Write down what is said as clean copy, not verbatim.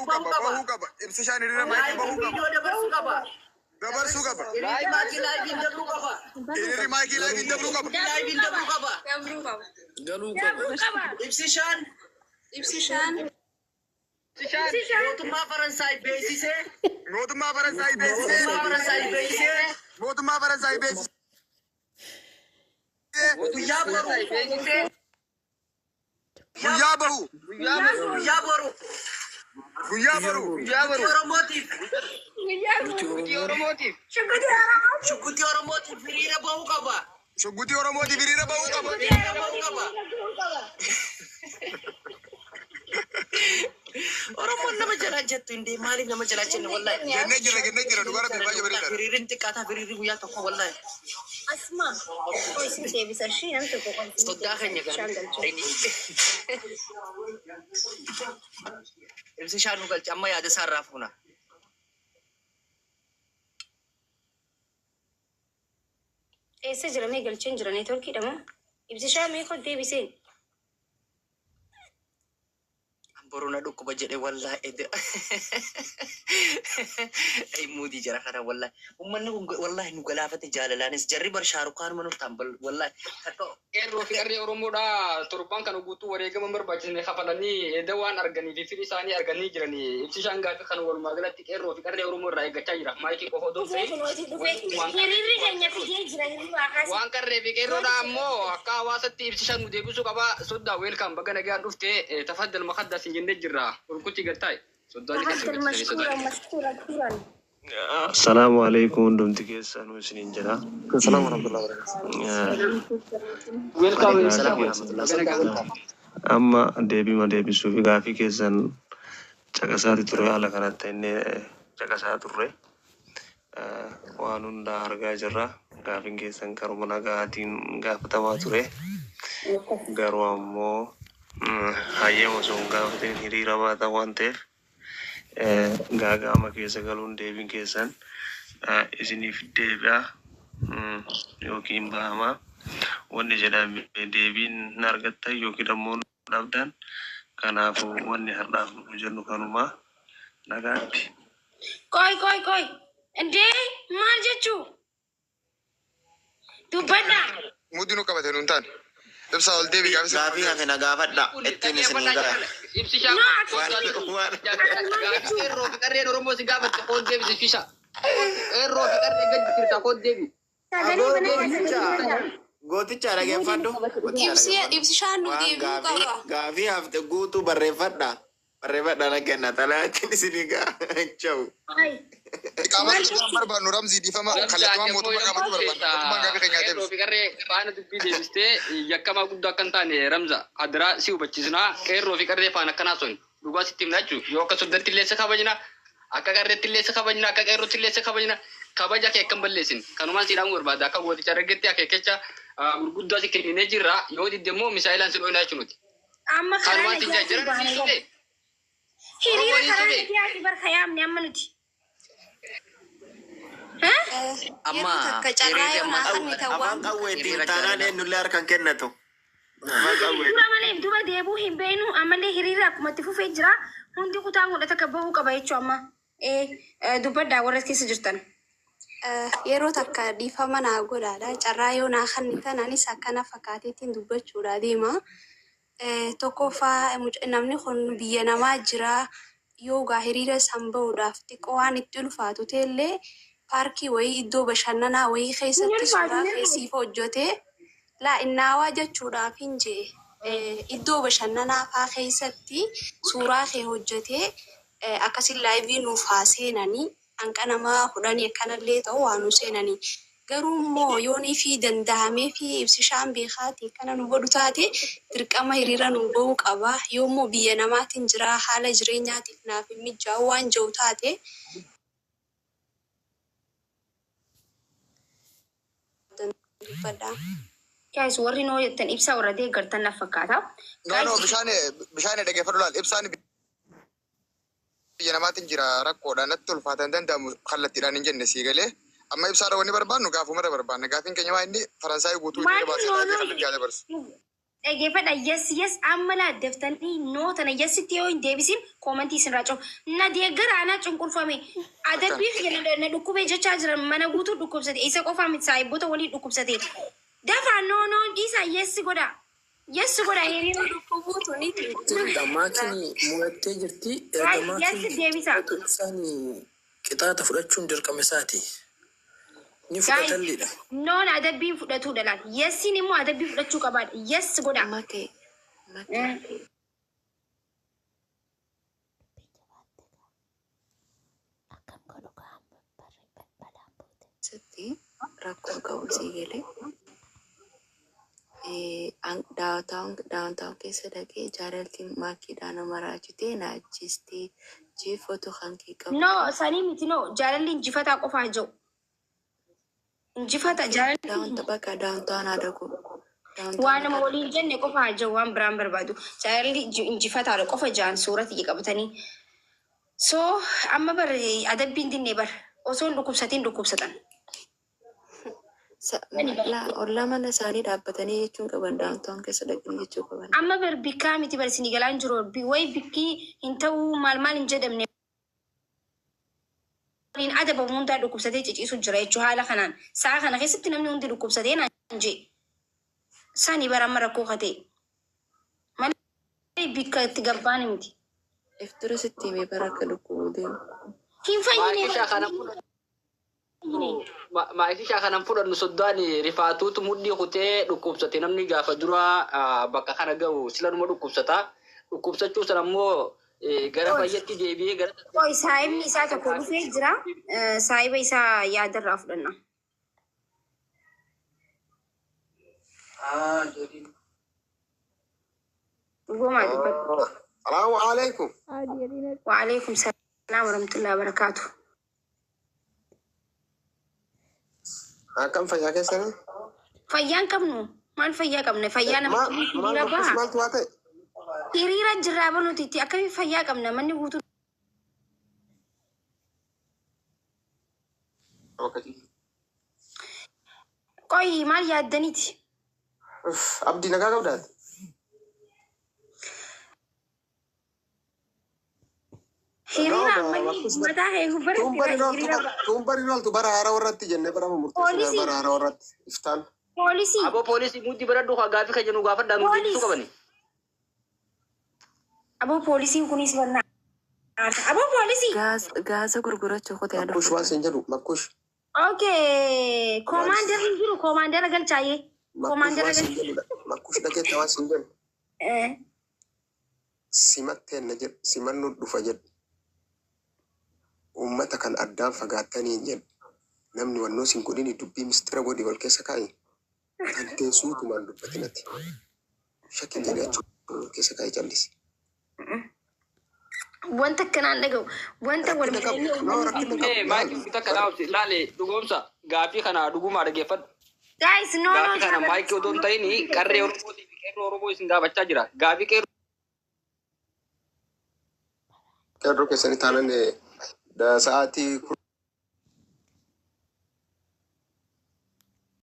bahu kaba. Ibsishaan hiriira maayikii bahu kaba. Dabarsuu qaba. Hiriirri maayikii laayiviin dabruu qaba. Galuu qaba. Ibsishaan. Mootummaa Faransaay beeksisee. Mootummaa Faransaay beeksisee. Guyyaa boru. Shuggutii Oromootiif hiriira bahuu qaba. Oromoon nama jalaa jettu indee maaliif nama jalaa jenna wallahi. Gennee jira dubara baay'ee bareeda. Hiriirri xiqqaataa hiriirri guyyaa tokko wallahi. Asma. Isin deebisa shii namni tokko qolti. Soddaa keenya gaara. Ibsi shaanuu galcha amma yaada isaa irraa fuuna. Eessa jiranii galcheen jiranii tolkiidha moo? Ibsi shaan meeqa deebiseen? Borona dhukkuba jedhe wallahi ede. Ay mudi jara kana wallahi. Ummanni wallahi nu galaafate jaalalaanis jarri bar shaarukaan manuf tambal wallahi. Takka Qeerroo fi qarree Oromoodha torban kana guutuu wareegama barbaachisne kafalanii edda waan arganii fi firii isaanii arganii jiranii ibsishaan gaafa kan walumaa galatti qeerroo fi qarree Oromoo irraa eeggachaa jira. Maayikii qofa odoo ta'e waan qarree fi qeerroodha ammoo akka hawaasatti ibsishaan nu deebisuu qaba. Soddaa weelkaam baga nagaan dhufte tafaddal makaddas hin jenne jirra. Urkutti gattai. Assalamu alaikum ndumti keessa nu isinin jira. Assalamu warahmatullahi wabarakatuh. Amma deebisuu fi gaafii keessan caqasaati ture haala kanatti inni caqasaa turre waan hunda argaa jirra. Gaafiin keessan karuma nagaatiin gaafatamaa ture. Garuu ammoo hayyama sun gaafateen hiriira baata waan ta'eef gaagama keessa galuun deebiin keessan isiniif deebi'a yookiin bahama wanni jedhame deebiin na argattan yookiin ammoo dhabdan kanaafuu wanni har'aaf nu jennu kanuma nagaatti. Koi endee maal jechuu dubbadha. Mudinu qabate nun taane. Ibsa ol deebi gaafii hafe na gaafadha ittiin isin gara. Ibsishaan qeerroo fi qarreen Oromoo si gaafatte qoon deebisi ibsisha. Qeerroo fi qarreen gadi jirta qoon deebi. Gooticha dhageeffadhu. Ibsishaan nu deebi'uu qaba. Gaafii hafte guutuu barreeffadha. Barreeffadha na kenna talaatiin isinii gaacha'u. Qaama barbaannu ramzii dhiifama kallattumaan mootummaa qaamatu barbaanna. Mootummaan gaafii keenya deebisu. Qeerroo fi qarree faana dubbii deebistee yakkamaa guddaa akka hin taane Ramza adiraa si hubachiisnaa. Qeerroo fi qarree faana akkanaa sun dhugaa sitti himna jechuudha. Yoo akka soddatti illee isa kabajna akka qarreetti illee isa kabajna akka qeerrootti illee isa kabajna kabaja kee akka hin balleessin. Kanumaan siidhaan barbaada akka gooticha argetti akeekecha gurguddaa si kenninee jirra. Yoo didde immoo misaa'ilaan si dho'inaa jechuuti. Amma kanumaan si jira hiriira karaa nagaatti barka yaamne amma nuti. Amma afaan qawweetiin taanaan eenyullee harkaan kennatu. Dura malee dura deebuu hin beenu ammallee hiriira akkuma itti fufee jira. Hundi kutaan godhata akka bahuu qaba jechuu amma dubbaddaa warra keessa jirtan. Yeroo takka dhiifama naa godhaadha. Carraa yoo naa kannitan anis akkana fakkaateetiin dubbachuudha deema. Tokkoffaa namni kun biyya namaa jira. Yoo gaa hiriira san bahuudhaaf xiqqoo waan itti ulfaatu ta'ellee paarkii wayii iddoo bashannanaa wayii keessatti suuraa keessiif hojjetee innaawaa jechuudhaaf hin jee iddoo bashannanaa faa keessatti suuraa kee hojjetee akkasin laayivii nuuf haa seenanii hanqa namaa 10 akkanallee ta'u waa nu seenanii. Garuu immoo yoonii fi danda'amee fi ibsishaan beekaati kana nu godhu taate dirqama hiriira nu bahuu qaba. Yoo immoo biyya namaatiin jira haala jireenyaatiif naaf hin mijaa'u waan jiru taate Guys, warri noo jettan ibsa warra deeggartan na fakkaata. No, bishaan dhaggeeffadhu laal ibsaan biyya namaatiin jira rakkoodhaan natti ulfaatan danda'amu kallattiidhaan hin jenne sii galee. Amma ibsaadha wanni barbaannu gaafuma irra barbaanna. Gaafiin keenya waa inni Faransaayii guutuu inni baasee kan dabarsu. Dhaggeeffadha yes amma laaddeftanii nootana yesitti yoo hin deebisin koomantii isinirraa cabu. Na deeggara anaa cunqurfame adabbiif na dhukkubee jechaa jiran mana guutuu dhukkubsate isa qofaa miti saayibboota walii dhukkubsate. Dafaa noon dhiisaa yessi godha. Yessi godha hiriira dhukkubuutu ni Maatiin murattee jirti. Yessi deebisa. Isaanii qixaata fudhachuun dirqama isaati. Ni fudhatanidha. Noon adabbiin fudhatudha laal. Yessiin immoo adabbii fudhachuu qabaadha. Yes godha. Makee. Sitti rakkoo qabu sii galee daawuntaawun keessa dhaqee jaalaltiin maakiidhaan nama raajitee naachistee jiifatu kan kee qabu. No, sanii miti no. Jaalalli injifataa qofaa jiru. Injifata jaalalli. Daawuntaawun adagu. Waan nama waliin jenne qofaa jiru waan biraan barbaadu. Jaalalli injifataadha qofa jaan suuratti qabatanii. So amma bar adabbiin dinnee bar osoo hin dhukkubsatan. Ollaa mana isaanii dhaabbatanii jechuun qaban daawuntaawun keessa dhaqanii jechuu qaban. Amma bar bikkaa miti bar isinii galaan jiru wayi bikkii hin ta'uu maal hin jedhamne. Waliin adabamu hundaa dhukkubsatee ciciisu jira jechuu haala kanaan. Sa'a kana keessatti namni hundi dhukkubsatee naan jee. Sani bara amma rakkoo katee. Malee bikka itti gabbaan miti. Iftura sitti himee bara akka dhukkubuu deemu. Hin fayyine. Maatii isaa kanan fudhannu soddaan rifaatuutu mudhii kutee dhukkubsate namni gaafa dura bakka kana gahu silanuma dhukkubsata. Dhukkubsachuu sana immoo gara fayyatti deebi'ee gara. Saayibni isaa tokko dhufee jira. Saayiba isaa yaadarraa fudhanna. Salaamu alaikum. Wa alaikum salaam wa rahmatullahi wa barakatuh. Akkam fayyaa keessanii? Fayyaan qabnu maal fayyaa qabna fayyaa nama hiriira baha. Maaltu waa ta'e? Hiriira jirraa banuuti itti akkamiin fayyaa qabna manni guutuu. Qoyi maal yaaddaniiti? Abdii nagaa qabdaati? Hiriira ammallee mataa heehu Tuumbari noltu bara haaraa warratti jennee bara murteessinaa bara haaraa warratti iftaan. Poolisii. Aboo poolisii mudhii bara dhufa gaafii kan jennu gaafa dhaanu deebisuu qabani. Aboo poolisiin kunis barnaa. Aboo poolisii. Gaasa gurgurachuu kotee adda. Makkush waan siin jedhu makkush. Okay. Koomaandarri jiru koomaandara galchaayee. Koomaandara galchaayee. Makkush dhageetta waan siin jedhu. Simatteenna jedhu simannu dhufa jedhu. Uummata kan addaan fagaattanii jedhu. Namni wannoo siin godhini dubbii mistira godhi wal keessa kaa'i. Kan teessuutumaan dubbatinatti. Shakkiin jedhee achuun wal keessa kaa'i callisi. Wanta kanaan dhaga'u wanta wal Maatii takka dhaabsi laale dhugoomsa gaafii kana dhugumaa dhaggeeffadhu. Guys, no. Gaafii kana maayikii odoo hin ta'in qarree Oromootii fi qeerroo Oromoo isin gaafachaa jira. Gaafii Qeerroo keessanii taanan sa'aatii